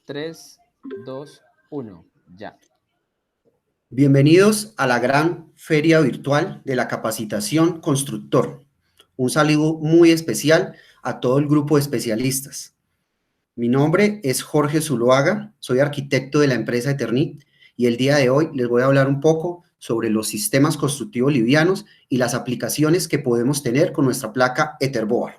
3, 2, 1, ya. Bienvenidos a la gran feria virtual de la capacitación constructor. Un saludo muy especial a todo el grupo de especialistas. Mi nombre es Jorge Zuloaga, soy arquitecto de la empresa Eternit y el día de hoy les voy a hablar un poco sobre los sistemas constructivos livianos y las aplicaciones que podemos tener con nuestra placa Etherboard.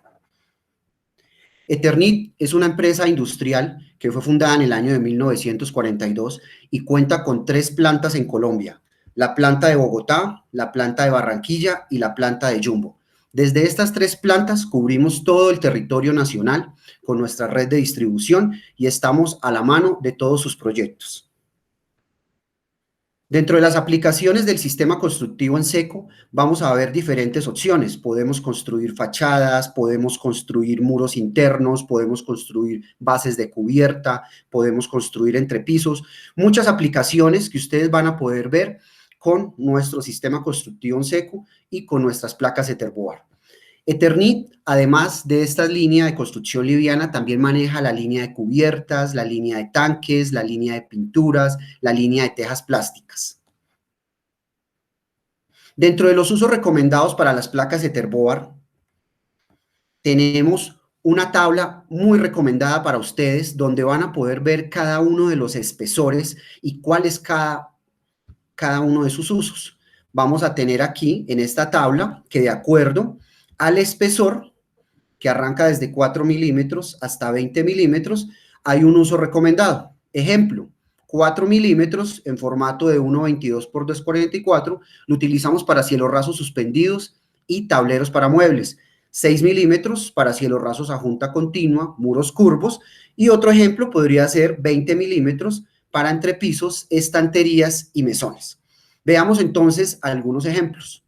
Eternit es una empresa industrial que fue fundada en el año de 1942 y cuenta con 3 plantas en Colombia: la planta de Bogotá, la planta de Barranquilla y la planta de Jumbo. Desde estas 3 plantas cubrimos todo el territorio nacional con nuestra red de distribución y estamos a la mano de todos sus proyectos. Dentro de las aplicaciones del sistema constructivo en seco, vamos a ver diferentes opciones. Podemos construir fachadas, podemos construir muros internos, podemos construir bases de cubierta, podemos construir entrepisos, muchas aplicaciones que ustedes van a poder ver con nuestro sistema constructivo en seco y con nuestras placas Etherboard. Eternit, además de esta línea de construcción liviana, también maneja la línea de cubiertas, la línea de tanques, la línea de pinturas, la línea de tejas plásticas. Dentro de los usos recomendados para las placas Etherboard, tenemos una tabla muy recomendada para ustedes donde van a poder ver cada uno de los espesores y cuál es cada uno de sus usos. Vamos a tener aquí en esta tabla que, de acuerdo al espesor, que arranca desde 4 milímetros hasta 20 milímetros, hay un uso recomendado. Ejemplo, 4 milímetros en formato de 1.22 por 2.44 lo utilizamos para cielos rasos suspendidos y tableros para muebles. 6 milímetros para cielos rasos a junta continua, muros curvos, y otro ejemplo podría ser 20 milímetros para entrepisos, estanterías y mesones. Veamos entonces algunos ejemplos.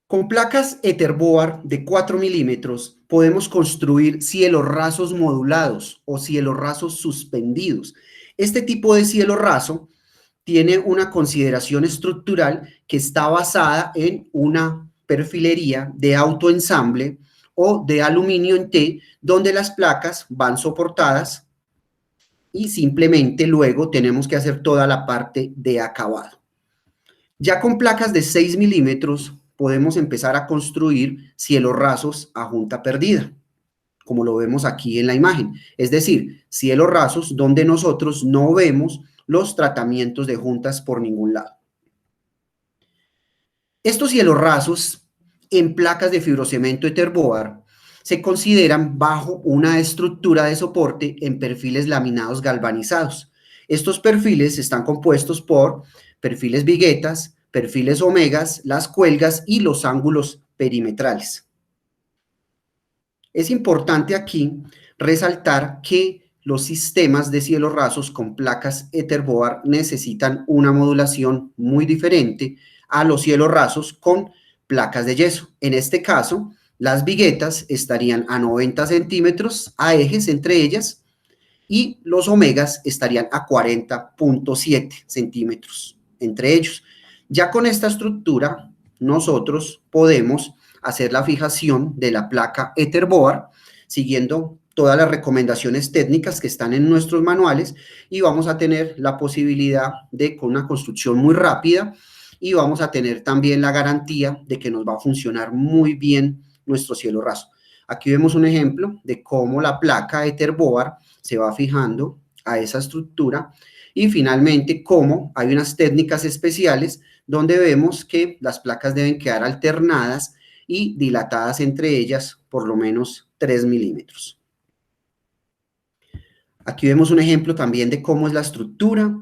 Con placas Etherboard de 4 milímetros podemos construir cielos rasos modulados o cielos rasos suspendidos. Este tipo de cielo raso tiene una consideración estructural que está basada en una perfilería de autoensamble o de aluminio en T, donde las placas van soportadas y simplemente luego tenemos que hacer toda la parte de acabado. Ya con placas de 6 milímetros podemos empezar a construir cielos rasos a junta perdida, como lo vemos aquí en la imagen. Es decir, cielos rasos donde nosotros no vemos los tratamientos de juntas por ningún lado. Estos cielos rasos en placas de fibrocemento Etherboard se consideran bajo una estructura de soporte en perfiles laminados galvanizados. Estos perfiles están compuestos por perfiles viguetas, perfiles omegas, las cuelgas y los ángulos perimetrales. Es importante aquí resaltar que los sistemas de cielos rasos con placas Etherboard necesitan una modulación muy diferente a los cielos rasos con placas de yeso. En este caso, las viguetas estarían a 90 centímetros a ejes entre ellas y los omegas estarían a 40.7 centímetros entre ellos. Ya con esta estructura, nosotros podemos hacer la fijación de la placa Etherboard siguiendo todas las recomendaciones técnicas que están en nuestros manuales, y vamos a tener la posibilidad de con una construcción muy rápida, y vamos a tener también la garantía de que nos va a funcionar muy bien nuestro cielo raso. Aquí vemos un ejemplo de cómo la placa Etherboard se va fijando a esa estructura, y finalmente cómo hay unas técnicas especiales donde vemos que las placas deben quedar alternadas y dilatadas entre ellas por lo menos 3 milímetros. Aquí vemos un ejemplo también de cómo es la estructura,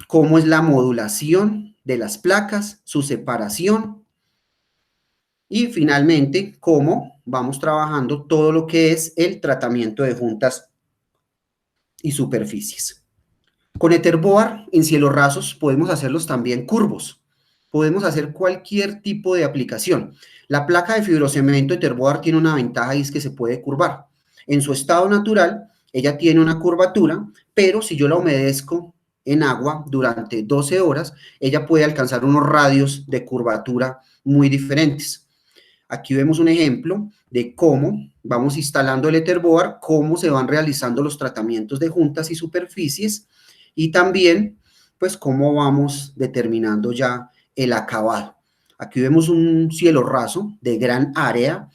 cómo es la modulación de las placas, su separación y finalmente cómo vamos trabajando todo lo que es el tratamiento de juntas y superficies. Con Etherboard en cielos rasos podemos hacerlos también curvos. Podemos hacer cualquier tipo de aplicación. La placa de fibrocemento Etherboard tiene una ventaja y es que se puede curvar. En su estado natural, ella tiene una curvatura, pero si yo la humedezco en agua durante 12 horas, ella puede alcanzar unos radios de curvatura muy diferentes. Aquí vemos un ejemplo de cómo vamos instalando el Etherboard, cómo se van realizando los tratamientos de juntas y superficies y también pues cómo vamos determinando ya el acabado. Aquí vemos un cielo raso de gran área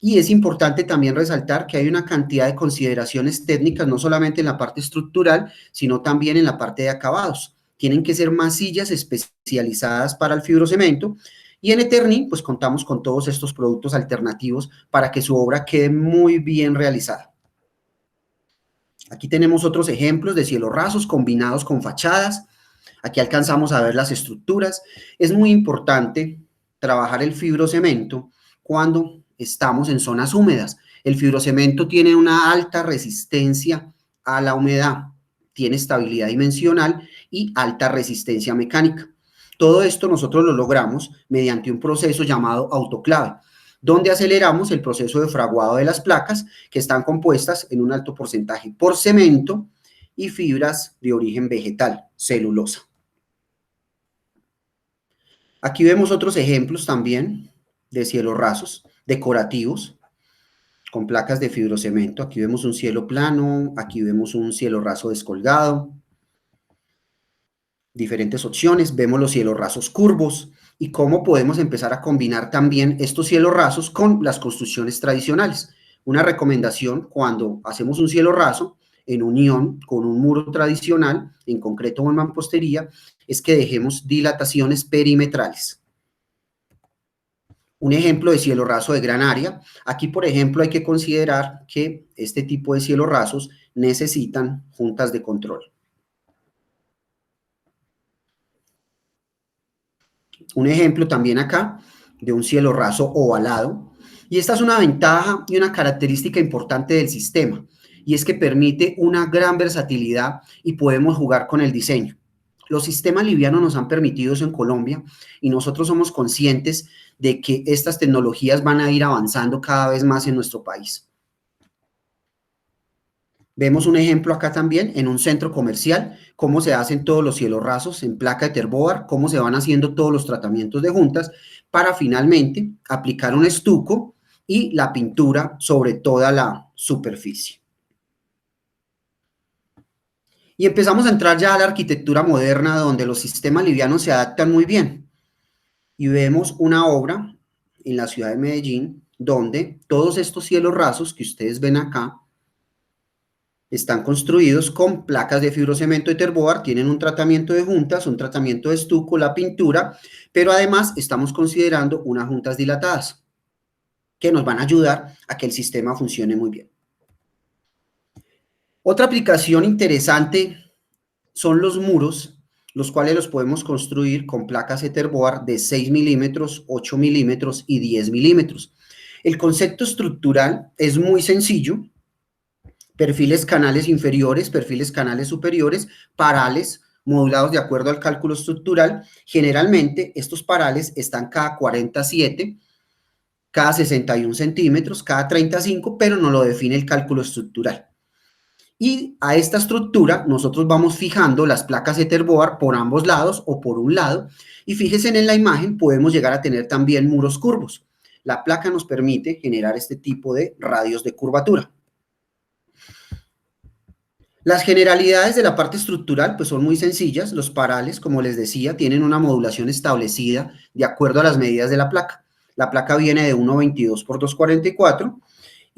y es importante también resaltar que hay una cantidad de consideraciones técnicas, no solamente en la parte estructural, sino también en la parte de acabados. Tienen que ser masillas especializadas para el fibrocemento y en Eterni pues contamos con todos estos productos alternativos para que su obra quede muy bien realizada. Aquí tenemos otros ejemplos de cielos rasos combinados con fachadas. Aquí alcanzamos a ver las estructuras. Es muy importante trabajar el fibrocemento cuando estamos en zonas húmedas. El fibrocemento tiene una alta resistencia a la humedad, tiene estabilidad dimensional y alta resistencia mecánica. Todo esto nosotros lo logramos mediante un proceso llamado autoclave, donde aceleramos el proceso de fraguado de las placas que están compuestas en un alto porcentaje por cemento y fibras de origen vegetal, celulosa. Aquí vemos otros ejemplos también de cielos rasos, decorativos, con placas de fibrocemento. Aquí vemos un cielo plano, aquí vemos un cielo raso descolgado, diferentes opciones, vemos los cielos rasos curvos y cómo podemos empezar a combinar también estos cielos rasos con las construcciones tradicionales. Una recomendación cuando hacemos un cielo raso en unión con un muro tradicional, en concreto o en mampostería, es que dejemos dilataciones perimetrales. Un ejemplo de cielo raso de gran área. Aquí, por ejemplo, hay que considerar que este tipo de cielos rasos necesitan juntas de control. Un ejemplo también acá de un cielo raso ovalado. Y esta es una ventaja y una característica importante del sistema, y es que permite una gran versatilidad y podemos jugar con el diseño. Los sistemas livianos nos han permitido eso en Colombia y nosotros somos conscientes de que estas tecnologías van a ir avanzando cada vez más en nuestro país. Vemos un ejemplo acá también en un centro comercial, cómo se hacen todos los cielos rasos en placa Etherboard, cómo se van haciendo todos los tratamientos de juntas para finalmente aplicar un estuco y la pintura sobre toda la superficie. Y empezamos a entrar ya a la arquitectura moderna donde los sistemas livianos se adaptan muy bien. Y vemos una obra en la ciudad de Medellín donde todos estos cielos rasos que ustedes ven acá están construidos con placas de fibrocemento Etherboard, tienen un tratamiento de juntas, un tratamiento de estuco, la pintura, pero además estamos considerando unas juntas dilatadas que nos van a ayudar a que el sistema funcione muy bien. Otra aplicación interesante son los muros, los cuales los podemos construir con placas Etherboard de 6 milímetros, 8 milímetros y 10 milímetros. El concepto estructural es muy sencillo. Perfiles canales inferiores, perfiles canales superiores, parales, modulados de acuerdo al cálculo estructural. Generalmente estos parales están cada 47, cada 61 centímetros, cada 35, pero no lo define el cálculo estructural. Y a esta estructura nosotros vamos fijando las placas Etherboard por ambos lados o por un lado. Y fíjense en la imagen, podemos llegar a tener también muros curvos. La placa nos permite generar este tipo de radios de curvatura. Las generalidades de la parte estructural pues son muy sencillas. Los parales, como les decía, tienen una modulación establecida de acuerdo a las medidas de la placa. La placa viene de 1,22 por 2,44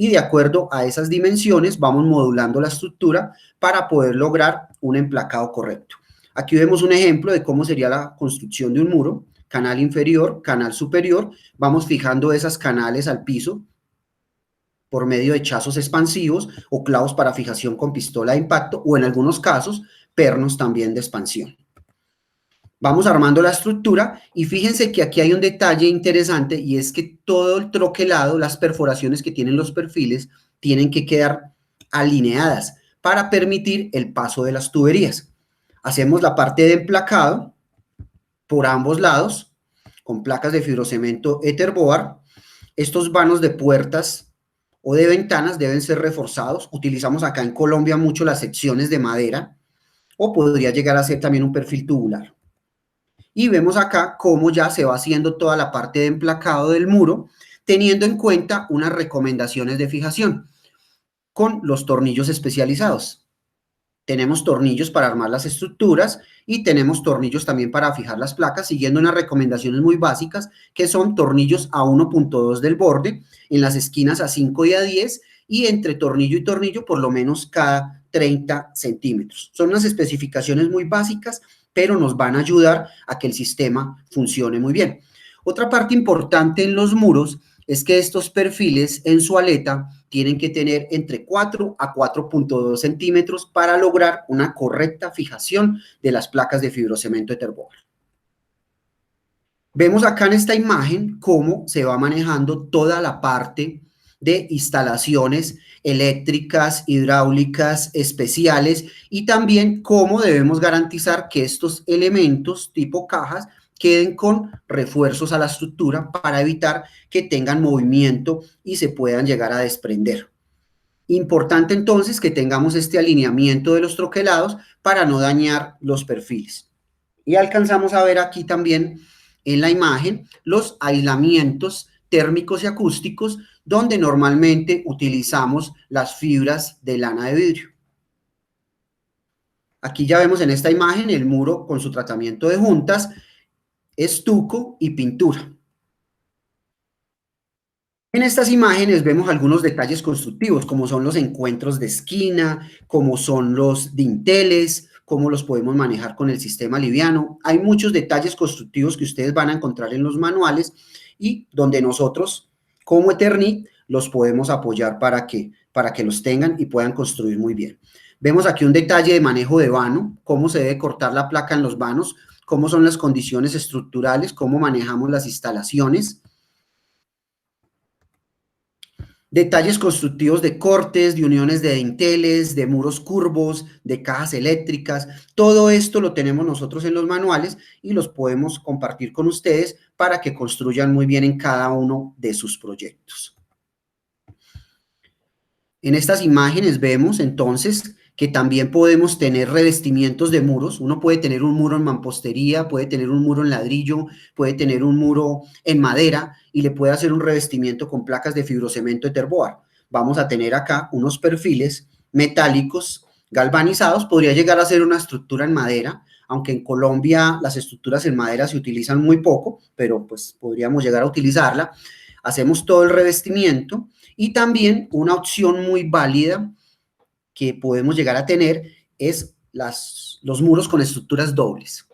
y de acuerdo a esas dimensiones vamos modulando la estructura para poder lograr un emplacado correcto. Aquí vemos un ejemplo de cómo sería la construcción de un muro, canal inferior, canal superior. Vamos fijando esas canales al piso por medio de chazos expansivos o clavos para fijación con pistola de impacto o en algunos casos pernos también de expansión. Vamos armando la estructura y fíjense que aquí hay un detalle interesante y es que todo el troquelado, las perforaciones que tienen los perfiles tienen que quedar alineadas para permitir el paso de las tuberías. Hacemos la parte de emplacado por ambos lados con placas de fibrocemento Etherboard. Estos vanos de puertas o de ventanas deben ser reforzados. Utilizamos acá en Colombia mucho las secciones de madera o podría llegar a ser también un perfil tubular. Y vemos acá cómo ya se va haciendo toda la parte de emplacado del muro, teniendo en cuenta unas recomendaciones de fijación con los tornillos especializados. Tenemos tornillos para armar las estructuras y tenemos tornillos también para fijar las placas, siguiendo unas recomendaciones muy básicas, que son tornillos a 1.2 del borde, en las esquinas a 5 y a 10, y entre tornillo y tornillo por lo menos cada 30 centímetros. Son unas especificaciones muy básicas, pero nos van a ayudar a que el sistema funcione muy bien. Otra parte importante en los muros es que estos perfiles en su aleta tienen que tener entre 4 a 4.2 centímetros para lograr una correcta fijación de las placas de fibrocemento Etherboard. Vemos acá en esta imagen cómo se va manejando toda la parte de instalaciones eléctricas, hidráulicas, especiales, y también cómo debemos garantizar que estos elementos tipo cajas queden con refuerzos a la estructura para evitar que tengan movimiento y se puedan llegar a desprender. Importante entonces que tengamos este alineamiento de los troquelados para no dañar los perfiles. Y alcanzamos a ver aquí también en la imagen los aislamientos térmicos y acústicos, donde normalmente utilizamos las fibras de lana de vidrio. Aquí ya vemos en esta imagen el muro con su tratamiento de juntas, estuco y pintura. En estas imágenes vemos algunos detalles constructivos, como son los encuentros de esquina, como son los dinteles, cómo los podemos manejar con el sistema liviano. Hay muchos detalles constructivos que ustedes van a encontrar en los manuales y donde nosotros, como Eternit, los podemos apoyar para que los tengan y puedan construir muy bien. Vemos aquí un detalle de manejo de vano, cómo se debe cortar la placa en los vanos, cómo son las condiciones estructurales, cómo manejamos las instalaciones. Detalles constructivos de cortes, de uniones de dinteles, de muros curvos, de cajas eléctricas. Todo esto lo tenemos nosotros en los manuales y los podemos compartir con ustedes para que construyan muy bien en cada uno de sus proyectos. En estas imágenes vemos entonces que también podemos tener revestimientos de muros. Uno puede tener un muro en mampostería, puede tener un muro en ladrillo, puede tener un muro en madera y le puede hacer un revestimiento con placas de fibrocemento Etherboard. Vamos a tener acá unos perfiles metálicos galvanizados. Podría llegar a ser una estructura en madera, aunque en Colombia las estructuras en madera se utilizan muy poco, pero pues podríamos llegar a utilizarla. Hacemos todo el revestimiento y también una opción muy válida que podemos llegar a tener es los muros con estructuras dobles.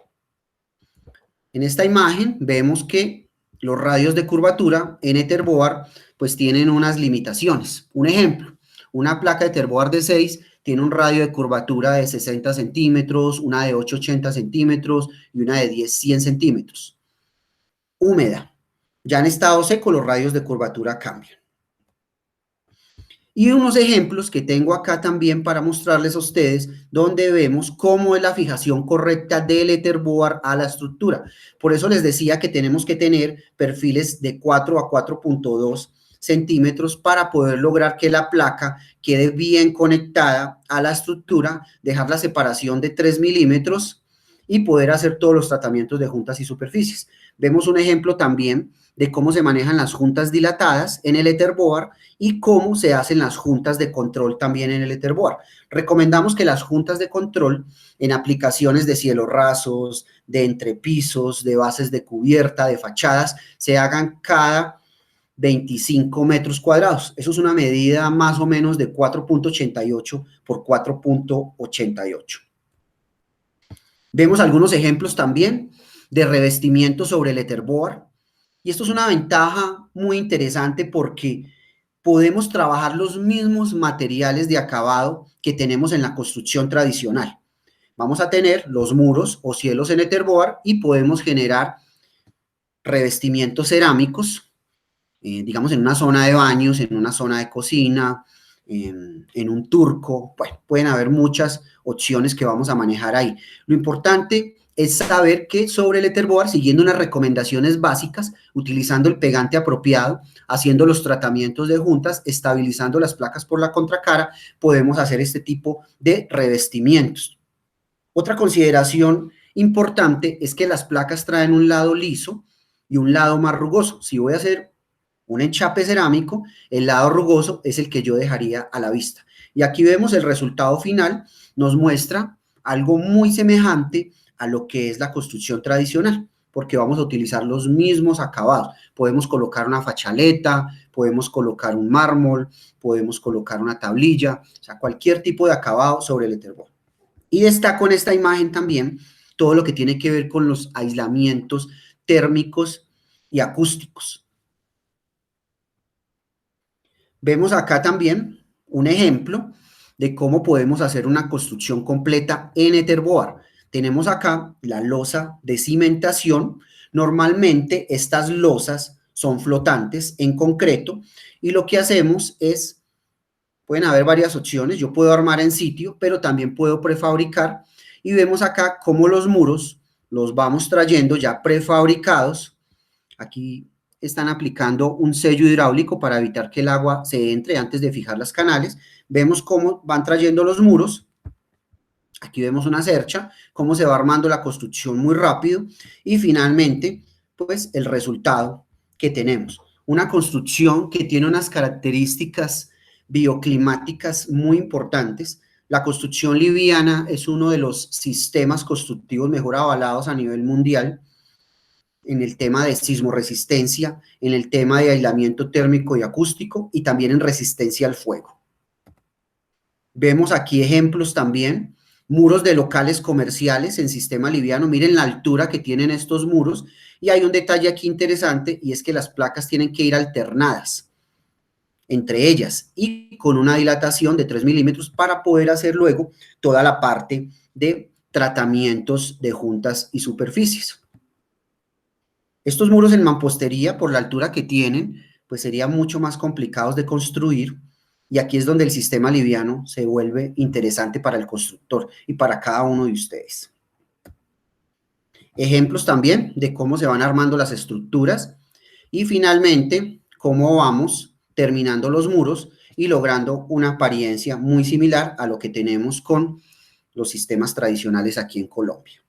En esta imagen vemos que los radios de curvatura en Etherboard pues tienen unas limitaciones. Un ejemplo, una placa de Etherboard de 6 tiene un radio de curvatura de 60 centímetros, una de 880 centímetros y una de 100 centímetros. Húmeda. Ya en estado seco los radios de curvatura cambian. Y unos ejemplos que tengo acá también para mostrarles a ustedes, donde vemos cómo es la fijación correcta del Etherboard a la estructura. Por eso les decía que tenemos que tener perfiles de 4 a 4.2 centímetros para poder lograr que la placa quede bien conectada a la estructura, dejar la separación de 3 milímetros y poder hacer todos los tratamientos de juntas y superficies. Vemos un ejemplo también de cómo se manejan las juntas dilatadas en el Etherboard y cómo se hacen las juntas de control también en el Etherboard. Recomendamos que las juntas de control en aplicaciones de cielos rasos, de entrepisos, de bases de cubierta, de fachadas, se hagan cada 25 metros cuadrados. Eso es una medida más o menos de 4.88 por 4.88. Vemos algunos ejemplos también de revestimiento sobre el Etherboard. Y esto es una ventaja muy interesante porque podemos trabajar los mismos materiales de acabado que tenemos en la construcción tradicional. Vamos a tener los muros o cielos en Etherboard y podemos generar revestimientos cerámicos, digamos en una zona de baños, en una zona de cocina, en un turco. Bueno, pueden haber muchas opciones que vamos a manejar ahí. Lo importante es saber que sobre el Etherboard, siguiendo unas recomendaciones básicas, utilizando el pegante apropiado, haciendo los tratamientos de juntas, estabilizando las placas por la contracara, podemos hacer este tipo de revestimientos. Otra consideración importante es que las placas traen un lado liso y un lado más rugoso. Si voy a hacer un enchape cerámico, el lado rugoso es el que yo dejaría a la vista. Y aquí vemos el resultado final, nos muestra algo muy semejante a lo que es la construcción tradicional, porque vamos a utilizar los mismos acabados. Podemos colocar una fachaleta, podemos colocar un mármol, podemos colocar una tablilla, o sea, cualquier tipo de acabado sobre el Etherboard. Y destaco en esta imagen también todo lo que tiene que ver con los aislamientos térmicos y acústicos. Vemos acá también un ejemplo de cómo podemos hacer una construcción completa en Etherboard. Tenemos acá la losa de cimentación. Normalmente estas losas son flotantes en concreto y lo que hacemos es, pueden haber varias opciones, yo puedo armar en sitio, pero también puedo prefabricar y vemos acá cómo los muros los vamos trayendo ya prefabricados. Aquí están aplicando un sello hidráulico para evitar que el agua se entre antes de fijar las canales. Vemos cómo van trayendo los muros. Aquí vemos una cercha, cómo se va armando la construcción muy rápido y finalmente, pues el resultado que tenemos. Una construcción que tiene unas características bioclimáticas muy importantes. La construcción liviana es uno de los sistemas constructivos mejor avalados a nivel mundial en el tema de sismoresistencia, en el tema de aislamiento térmico y acústico y también en resistencia al fuego. Vemos aquí ejemplos también, muros de locales comerciales en sistema liviano. Miren la altura que tienen estos muros y hay un detalle aquí interesante y es que las placas tienen que ir alternadas entre ellas y con una dilatación de 3 milímetros para poder hacer luego toda la parte de tratamientos de juntas y superficies. Estos muros en mampostería, por la altura que tienen, pues serían mucho más complicados de construir y aquí es donde el sistema liviano se vuelve interesante para el constructor y para cada uno de ustedes. Ejemplos también de cómo se van armando las estructuras y finalmente cómo vamos terminando los muros y logrando una apariencia muy similar a lo que tenemos con los sistemas tradicionales aquí en Colombia.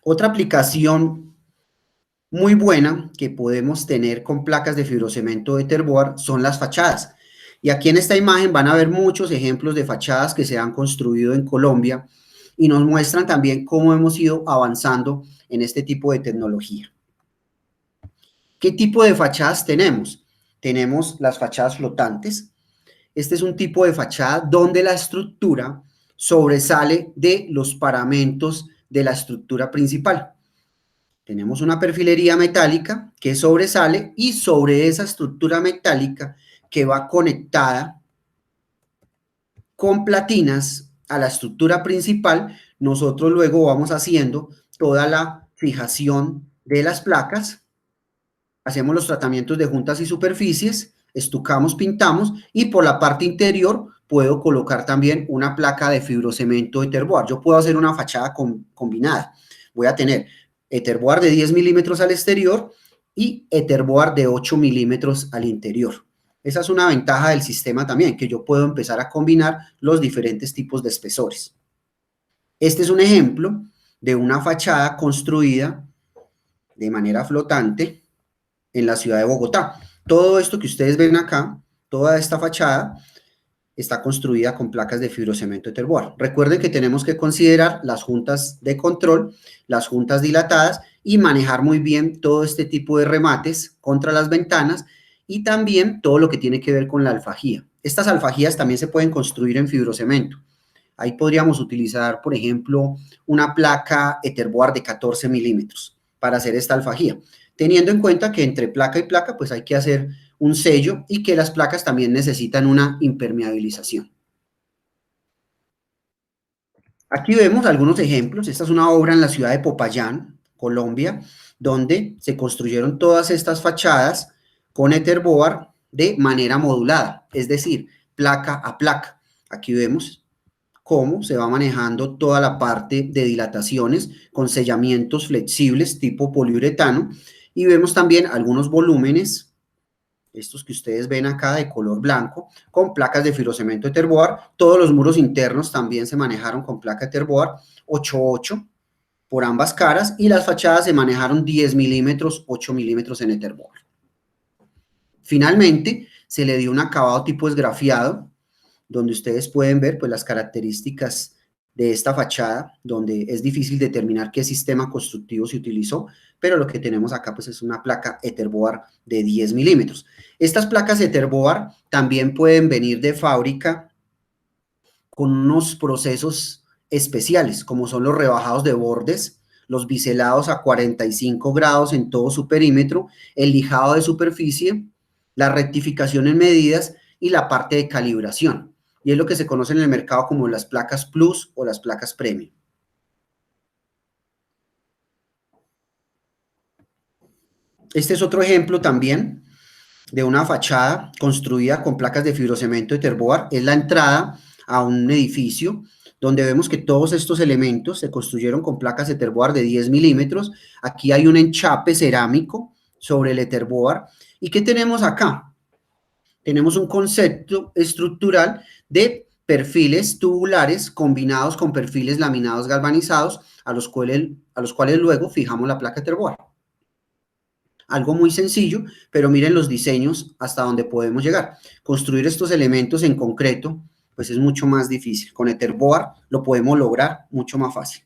Otra aplicación muy buena que podemos tener con placas de fibrocemento de Etherboard son las fachadas. Y aquí en esta imagen van a ver muchos ejemplos de fachadas que se han construido en Colombia y nos muestran también cómo hemos ido avanzando en este tipo de tecnología. ¿Qué tipo de fachadas tenemos? Tenemos las fachadas flotantes. Este es un tipo de fachada donde la estructura sobresale de los paramentos de la estructura principal. Tenemos una perfilería metálica que sobresale y sobre esa estructura metálica que va conectada con platinas a la estructura principal, nosotros luego vamos haciendo toda la fijación de las placas, hacemos los tratamientos de juntas y superficies, estucamos, pintamos y por la parte interior puedo colocar también una placa de fibrocemento Etherboard. Yo puedo hacer una fachada combinada. Voy a tener Etherboard de 10 milímetros al exterior y Etherboard de 8 milímetros al interior. Esa es una ventaja del sistema también, que yo puedo empezar a combinar los diferentes tipos de espesores. Este es un ejemplo de una fachada construida de manera flotante en la ciudad de Bogotá. Todo esto que ustedes ven acá, toda esta fachada, está construida con placas de fibrocemento Etherboard. Recuerden que tenemos que considerar las juntas de control, las juntas dilatadas y manejar muy bien todo este tipo de remates contra las ventanas y también todo lo que tiene que ver con la alfajía. Estas alfajías también se pueden construir en fibrocemento. Ahí podríamos utilizar, por ejemplo, una placa Etherboard de 14 milímetros para hacer esta alfajía, teniendo en cuenta que entre placa y placa pues hay que hacer un sello y que las placas también necesitan una impermeabilización. Aquí vemos algunos ejemplos. Esta es una obra en la ciudad de Popayán, Colombia, donde se construyeron todas estas fachadas con Etherboard de manera modulada, es decir, placa a placa. Aquí vemos cómo se va manejando toda la parte de dilataciones con sellamientos flexibles tipo poliuretano y vemos también algunos volúmenes, estos que ustedes ven acá de color blanco, con placas de fibrocemento Etherboard. Todos los muros internos también se manejaron con placa Etherboard 8.8 por ambas caras y las fachadas se manejaron 10 milímetros, 8 milímetros en Etherboard. Finalmente, se le dio un acabado tipo esgrafiado, donde ustedes pueden ver pues, las características de esta fachada, donde es difícil determinar qué sistema constructivo se utilizó, pero lo que tenemos acá pues, es una placa Etherboard de 10 milímetros. Estas placas Etherboard también pueden venir de fábrica con unos procesos especiales, como son los rebajados de bordes, los biselados a 45 grados en todo su perímetro, el lijado de superficie, la rectificación en medidas y la parte de calibración. Y es lo que se conoce en el mercado como las placas Plus o las placas Premium. Este es otro ejemplo también de una fachada construida con placas de fibrocemento Etherboard. Es la entrada a un edificio donde vemos que todos estos elementos se construyeron con placas Etherboard de 10 milímetros. Aquí hay un enchape cerámico sobre el Etherboard. ¿Y qué tenemos acá? Tenemos un concepto estructural de perfiles tubulares combinados con perfiles laminados galvanizados a los cuales luego fijamos la placa Etherboard. Algo muy sencillo, pero miren los diseños hasta donde podemos llegar. Construir estos elementos en concreto, pues es mucho más difícil. Con Etherboard lo podemos lograr mucho más fácil.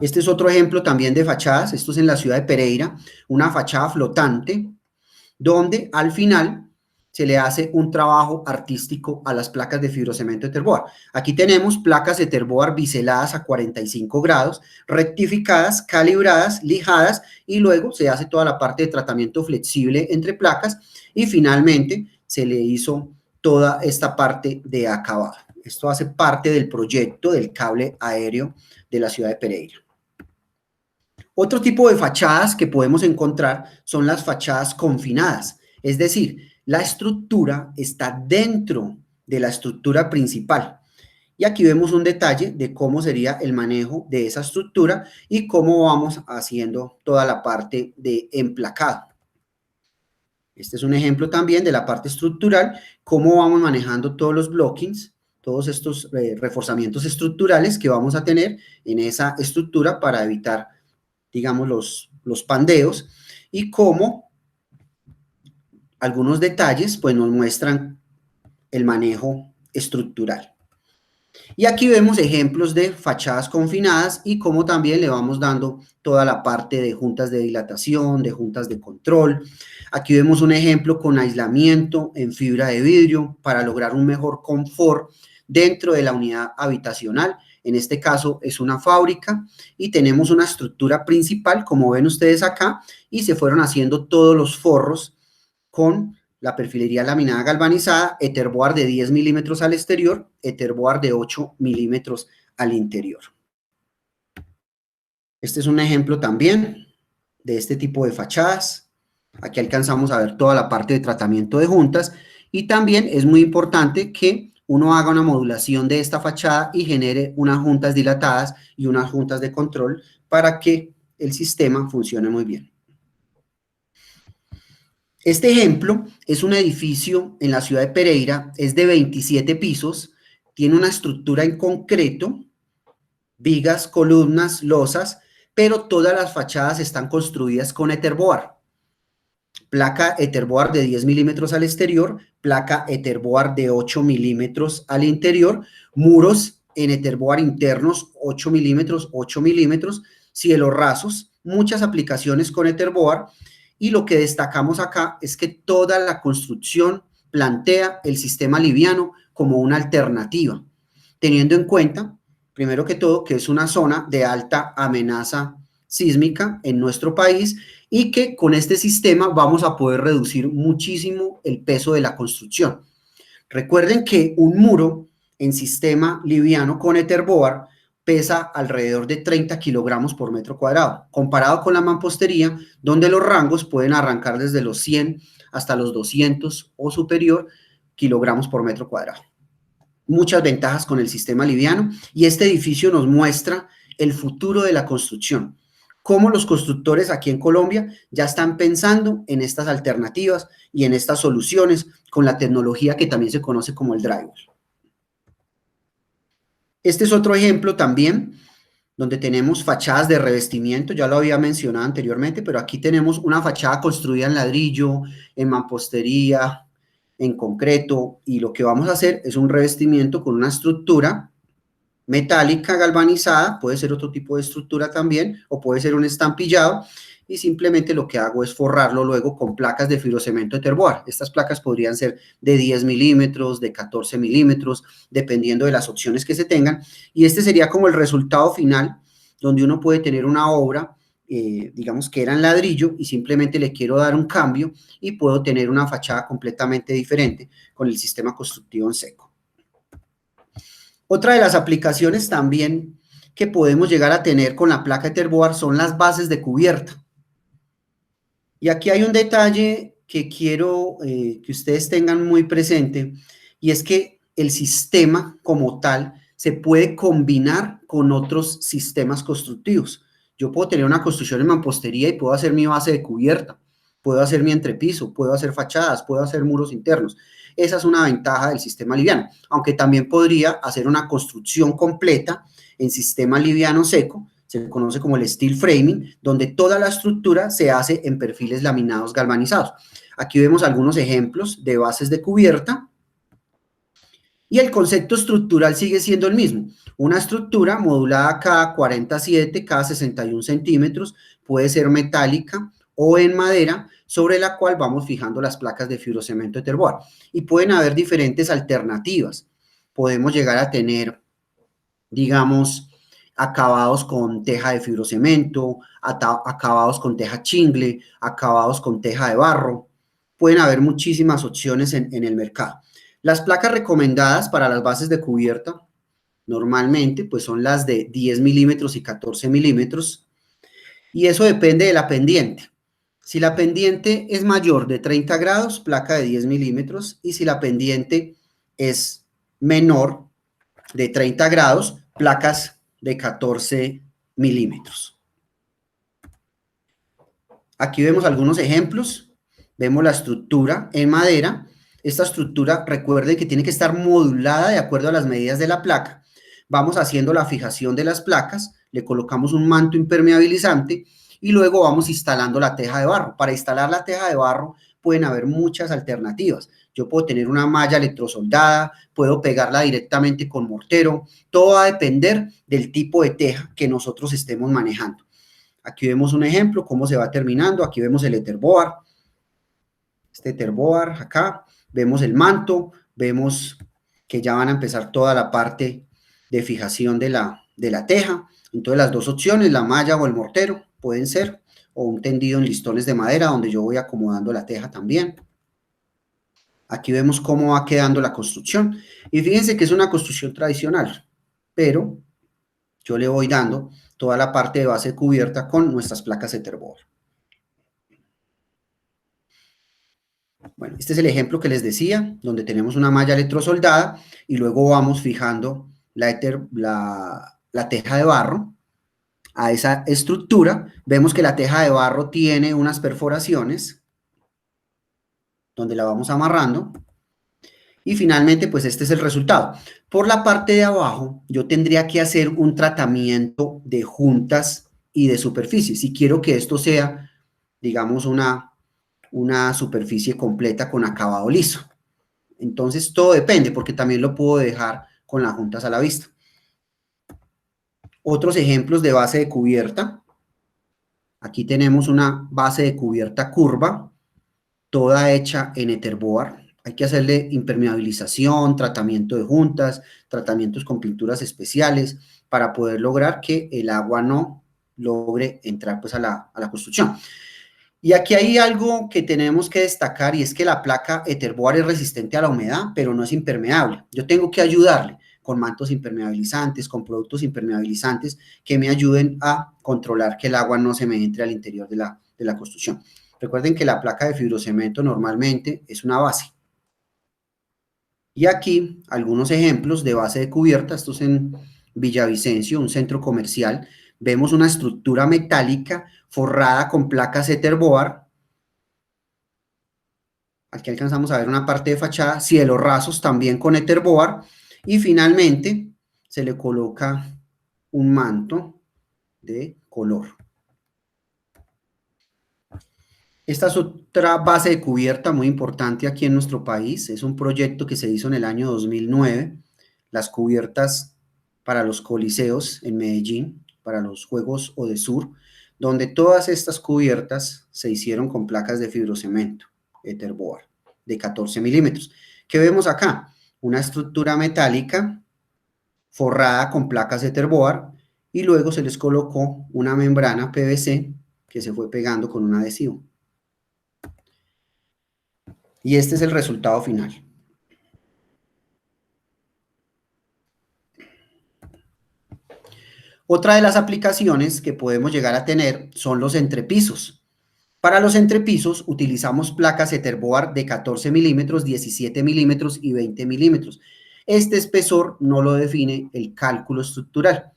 Este es otro ejemplo también de fachadas. Esto es en la ciudad de Pereira, una fachada flotante, donde al final se le hace un trabajo artístico a las placas de fibrocemento Etherboard. Aquí tenemos placas Etherboard biseladas a 45 grados, rectificadas, calibradas, lijadas, y luego se hace toda la parte de tratamiento flexible entre placas, y finalmente se le hizo toda esta parte de acabado. Esto hace parte del proyecto del cable aéreo de la ciudad de Pereira. Otro tipo de fachadas que podemos encontrar son las fachadas confinadas, es decir, la estructura está dentro de la estructura principal. Y aquí vemos un detalle de cómo sería el manejo de esa estructura y cómo vamos haciendo toda la parte de emplacado. Este es un ejemplo también de la parte estructural, cómo vamos manejando todos los blockings, todos estos reforzamientos estructurales que vamos a tener en esa estructura para evitar, digamos, los pandeos, y cómo algunos detalles pues nos muestran el manejo estructural. Y aquí vemos ejemplos de fachadas confinadas y cómo también le vamos dando toda la parte de juntas de dilatación, de juntas de control. Aquí vemos un ejemplo con aislamiento en fibra de vidrio para lograr un mejor confort dentro de la unidad habitacional. En este caso es una fábrica y tenemos una estructura principal, como ven ustedes acá, y se fueron haciendo todos los forros con la perfilería laminada galvanizada, Etherboard de 10 milímetros al exterior, Etherboard de 8 milímetros al interior. Este es un ejemplo también de este tipo de fachadas. Aquí alcanzamos a ver toda la parte de tratamiento de juntas, y también es muy importante que uno haga una modulación de esta fachada y genere unas juntas dilatadas y unas juntas de control para que el sistema funcione muy bien. Este ejemplo es un edificio en la ciudad de Pereira, es de 27 pisos, tiene una estructura en concreto, vigas, columnas, losas, pero todas las fachadas están construidas con Etherboard. Placa Etherboard de 10 milímetros al exterior, placa Etherboard de 8 milímetros al interior, muros en Etherboard internos 8 milímetros, cielos rasos, muchas aplicaciones con Etherboard. Y lo que destacamos acá es que toda la construcción plantea el sistema liviano como una alternativa, teniendo en cuenta, primero que todo, que es una zona de alta amenaza sísmica en nuestro país y que con este sistema vamos a poder reducir muchísimo el peso de la construcción. Recuerden que un muro en sistema liviano con Etherboard pesa alrededor de 30 kilogramos por metro cuadrado, comparado con la mampostería, donde los rangos pueden arrancar desde los 100 hasta los 200 o superior kilogramos por metro cuadrado. Muchas ventajas con el sistema liviano, y este edificio nos muestra el futuro de la construcción, cómo los constructores aquí en Colombia ya están pensando en estas alternativas y en estas soluciones con la tecnología que también se conoce como el drywall. Este es otro ejemplo también donde tenemos fachadas de revestimiento, ya lo había mencionado anteriormente, pero aquí tenemos una fachada construida en ladrillo, en mampostería, en concreto, y lo que vamos a hacer es un revestimiento con una estructura metálica galvanizada, puede ser otro tipo de estructura también, o puede ser un estampillado, y simplemente lo que hago es forrarlo luego con placas de fibrocemento Etherboard. Estas placas podrían ser de 10 milímetros, de 14 milímetros, dependiendo de las opciones que se tengan, y este sería como el resultado final, donde uno puede tener una obra, digamos que era en ladrillo, y simplemente le quiero dar un cambio, y puedo tener una fachada completamente diferente con el sistema constructivo en seco. Otra de las aplicaciones también que podemos llegar a tener con la placa Etherboard son las bases de cubierta. Y aquí hay un detalle que quiero que ustedes tengan muy presente, y es que el sistema como tal se puede combinar con otros sistemas constructivos. Yo puedo tener una construcción en mampostería y puedo hacer mi base de cubierta, puedo hacer mi entrepiso, puedo hacer fachadas, puedo hacer muros internos. Esa es una ventaja del sistema liviano, aunque también podría hacer una construcción completa en sistema liviano seco, se conoce como el steel framing, donde toda la estructura se hace en perfiles laminados galvanizados. Aquí vemos algunos ejemplos de bases de cubierta, y el concepto estructural sigue siendo el mismo. Una estructura modulada cada 47, cada 61 centímetros, puede ser metálica o en madera, sobre la cual vamos fijando las placas de fibrocemento Etherboard. Y pueden haber diferentes alternativas. Podemos llegar a tener, digamos, acabados con teja de fibrocemento, acabados con teja chingle, acabados con teja de barro. Pueden haber muchísimas opciones en el mercado. Las placas recomendadas para las bases de cubierta normalmente pues son las de 10 milímetros y 14 milímetros, y eso depende de la pendiente. Si la pendiente es mayor de 30 grados, placa de 10 milímetros, y si la pendiente es menor de 30 grados, placas de 14 milímetros. Aquí vemos algunos ejemplos. Vemos la estructura en madera. Esta estructura, recuerden que tiene que estar modulada de acuerdo a las medidas de la placa. Vamos haciendo la fijación de las placas, le colocamos un manto impermeabilizante y luego vamos instalando la teja de barro. Para instalar la teja de barro pueden haber muchas alternativas. Yo puedo tener una malla electrosoldada, puedo pegarla directamente con mortero. Todo va a depender del tipo de teja que nosotros estemos manejando. Aquí vemos un ejemplo, cómo se va terminando. Aquí vemos el Etherboard. Este Etherboard acá. Vemos el manto. Vemos que ya van a empezar toda la parte de fijación de la teja. Entonces las dos opciones, la malla o el mortero, pueden ser, o un tendido en listones de madera donde yo voy acomodando la teja también. Aquí vemos cómo va quedando la construcción. Y fíjense que es una construcción tradicional, pero yo le voy dando toda la parte de base cubierta con nuestras placas Etherboard. Bueno, este es el ejemplo que les decía, donde tenemos una malla electrosoldada y luego vamos fijando la teja de barro a esa estructura. Vemos que la teja de barro tiene unas perforaciones donde la vamos amarrando. Y finalmente, pues este es el resultado. Por la parte de abajo, yo tendría que hacer un tratamiento de juntas y de superficie. Si quiero que esto sea, digamos, una superficie completa con acabado liso. Entonces, todo depende, porque también lo puedo dejar con las juntas a la vista. Otros ejemplos de base de cubierta. Aquí tenemos una base de cubierta curva, toda hecha en Etherboard. Hay que hacerle impermeabilización, tratamiento de juntas, tratamientos con pinturas especiales para poder lograr que el agua no logre entrar pues a la construcción. Y aquí hay algo que tenemos que destacar, y es que la placa Etherboard es resistente a la humedad, pero no es impermeable. Yo tengo que ayudarle con mantos impermeabilizantes, con productos impermeabilizantes que me ayuden a controlar que el agua no se me entre al interior de la construcción. Recuerden que la placa de fibrocemento normalmente es una base. Y aquí algunos ejemplos de base de cubierta. Esto es en Villavicencio, un centro comercial. Vemos una estructura metálica forrada con placas Etherboard. Aquí alcanzamos a ver una parte de fachada, cielos rasos también con Etherboard. Y finalmente se le coloca un manto de color. Esta es otra base de cubierta muy importante aquí en nuestro país. Es un proyecto que se hizo en el año 2009. Las cubiertas para los coliseos en Medellín, para los Juegos Odesur, donde todas estas cubiertas se hicieron con placas de fibrocemento Etherboard de 14 milímetros. ¿Qué vemos acá? Una estructura metálica forrada con placas Etherboard y luego se les colocó una membrana PVC que se fue pegando con un adhesivo. Y este es el resultado final. Otra de las aplicaciones que podemos llegar a tener son los entrepisos. Para los entrepisos utilizamos placas Etherboard de 14 milímetros, 17 milímetros y 20 milímetros. Este espesor no lo define el cálculo estructural.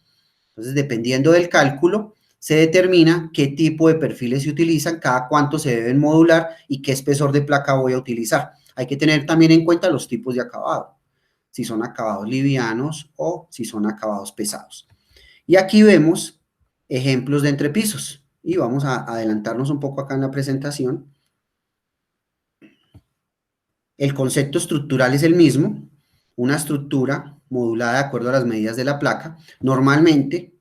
Entonces, dependiendo del cálculo, se determina qué tipo de perfiles se utilizan, cada cuánto se deben modular y qué espesor de placa voy a utilizar. Hay que tener también en cuenta los tipos de acabado, si son acabados livianos o si son acabados pesados. Y aquí vemos ejemplos de entrepisos. Y vamos a adelantarnos un poco acá en la presentación. El concepto estructural es el mismo, una estructura modulada de acuerdo a las medidas de la placa. Normalmente,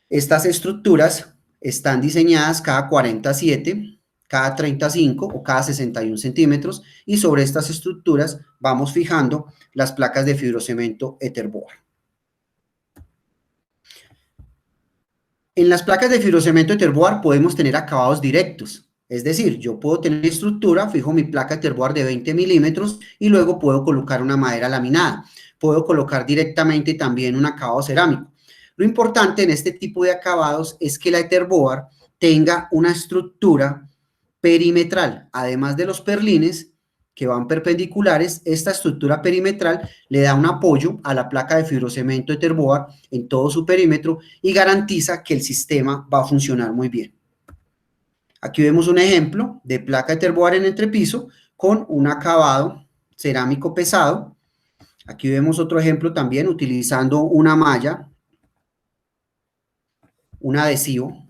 estas estructuras están diseñadas cada 47, cada 35 o cada 61 centímetros y sobre estas estructuras vamos fijando las placas de fibrocemento Etherboard. En las placas de fibrocemento Etherboard podemos tener acabados directos, es decir, yo puedo tener estructura, fijo mi placa Etherboard de 20 milímetros y luego puedo colocar una madera laminada. Puedo colocar directamente también un acabado cerámico. Lo importante en este tipo de acabados es que la Etherboard tenga una estructura perimetral, además de los perlines que van perpendiculares. Esta estructura perimetral le da un apoyo a la placa de fibrocemento Etherboard en todo su perímetro y garantiza que el sistema va a funcionar muy bien. Aquí vemos un ejemplo de placa Etherboard en entrepiso con un acabado cerámico pesado. Aquí vemos otro ejemplo también utilizando una malla, un adhesivo.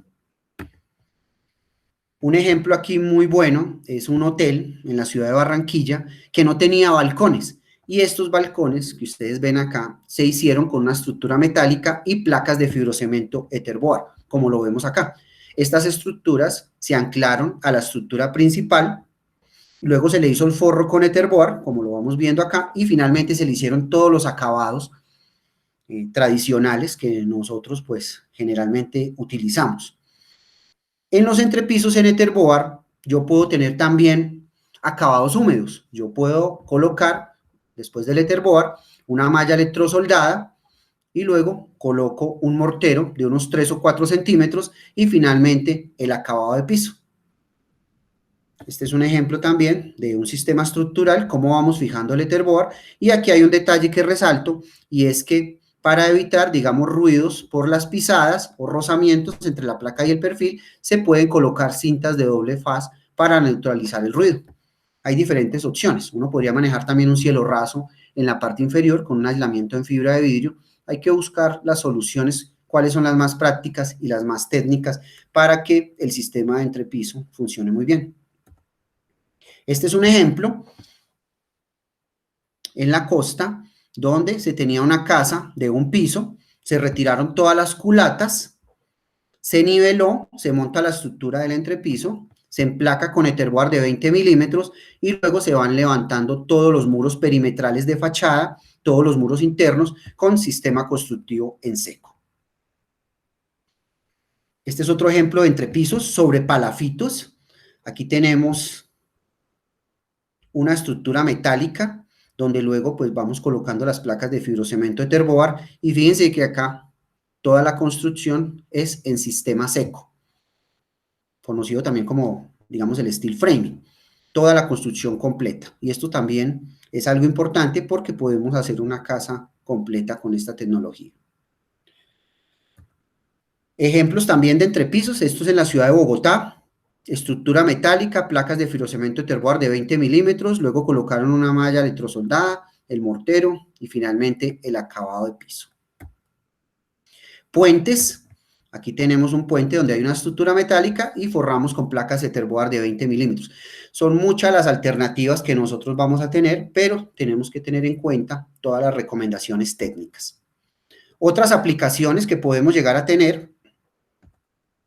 Un ejemplo aquí muy bueno es un hotel en la ciudad de Barranquilla que no tenía balcones y estos balcones que ustedes ven acá se hicieron con una estructura metálica y placas de fibrocemento Etherboard, como lo vemos acá. Estas estructuras se anclaron a la estructura principal, luego se le hizo el forro con Etherboard, como lo vamos viendo acá, y finalmente se le hicieron todos los acabados tradicionales que nosotros pues generalmente utilizamos. En los entrepisos en Etherboard, yo puedo tener también acabados húmedos. Yo puedo colocar, después del Etherboard, una malla electrosoldada y luego coloco un mortero de unos 3 o 4 centímetros y finalmente el acabado de piso. Este es un ejemplo también de un sistema estructural, cómo vamos fijando el Etherboard. Y aquí hay un detalle que resalto y es que para evitar, digamos, ruidos por las pisadas o rozamientos entre la placa y el perfil, se pueden colocar cintas de doble faz para neutralizar el ruido. Hay diferentes opciones. Uno podría manejar también un cielo raso en la parte inferior con un aislamiento en fibra de vidrio. Hay que buscar las soluciones, cuáles son las más prácticas y las más técnicas para que el sistema de entrepiso funcione muy bien. Este es un ejemplo en la costa donde se tenía una casa de un piso, se retiraron todas las culatas, se niveló, se monta la estructura del entrepiso, se emplaca con Etherboard de 20 milímetros y luego se van levantando todos los muros perimetrales de fachada, todos los muros internos con sistema constructivo en seco. Este es otro ejemplo de entrepisos sobre palafitos. Aquí tenemos una estructura metálica donde luego pues vamos colocando las placas de fibrocemento Etherboard y fíjense que acá toda la construcción es en sistema seco, conocido también como, digamos, el steel framing, toda la construcción completa. Y esto también es algo importante porque podemos hacer una casa completa con esta tecnología. Ejemplos también de entrepisos, esto es en la ciudad de Bogotá. Estructura metálica, placas de fibrocemento Etherboard de 20 milímetros, luego colocaron una malla electrosoldada, el mortero y finalmente el acabado de piso. Puentes, Aquí tenemos un puente donde hay una estructura metálica y forramos con placas Etherboard de 20 milímetros. Son muchas las alternativas que nosotros vamos a tener, pero tenemos que tener en cuenta todas las recomendaciones técnicas. Otras aplicaciones que podemos llegar a tener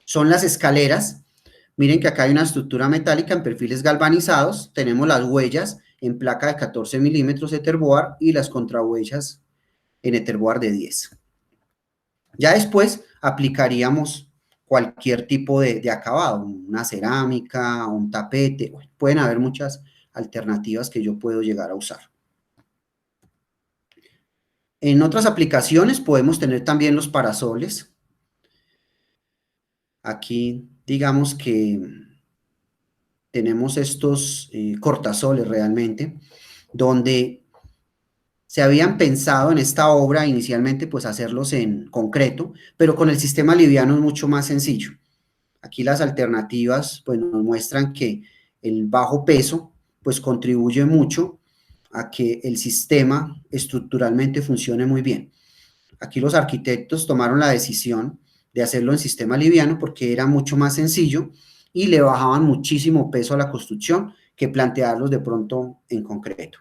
son las escaleras. Miren que acá hay una estructura metálica en perfiles galvanizados. Tenemos las huellas en placa de 14 milímetros Etherboard y las contrahuellas en Etherboard de 10. Ya después aplicaríamos cualquier tipo de acabado, una cerámica, un tapete. Bueno, pueden haber muchas alternativas que yo puedo llegar a usar. En otras aplicaciones podemos tener también los parasoles. Aquí digamos que tenemos estos cortasoles realmente, donde se habían pensado en esta obra inicialmente pues hacerlos en concreto, pero con el sistema liviano es mucho más sencillo. Aquí las alternativas pues nos muestran que el bajo peso pues contribuye mucho a que el sistema estructuralmente funcione muy bien. Aquí los arquitectos tomaron la decisión de hacerlo en sistema liviano porque era mucho más sencillo y le bajaban muchísimo peso a la construcción que plantearlos de pronto en concreto.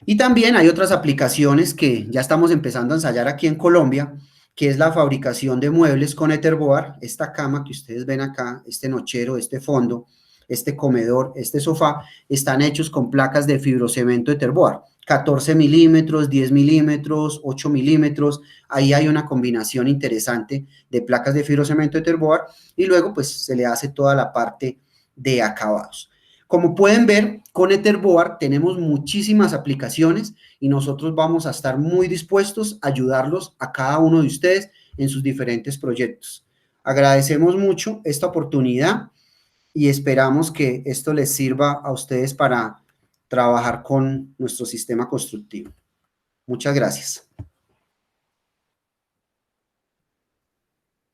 Y también hay otras aplicaciones que ya estamos empezando a ensayar aquí en Colombia, que es la fabricación de muebles con Etherboard. Esta cama que ustedes ven acá, este nochero, este fondo, este comedor, este sofá, están hechos con placas de fibrocemento Etherboard. 14 milímetros, 10 milímetros, 8 milímetros. Ahí hay una combinación interesante de placas de fibrocemento Etherboard y luego pues se le hace toda la parte de acabados. Como pueden ver, con Etherboard tenemos muchísimas aplicaciones y nosotros vamos a estar muy dispuestos a ayudarlos a cada uno de ustedes en sus diferentes proyectos. Agradecemos mucho esta oportunidad y esperamos que esto les sirva a ustedes para trabajar con nuestro sistema constructivo. Muchas gracias.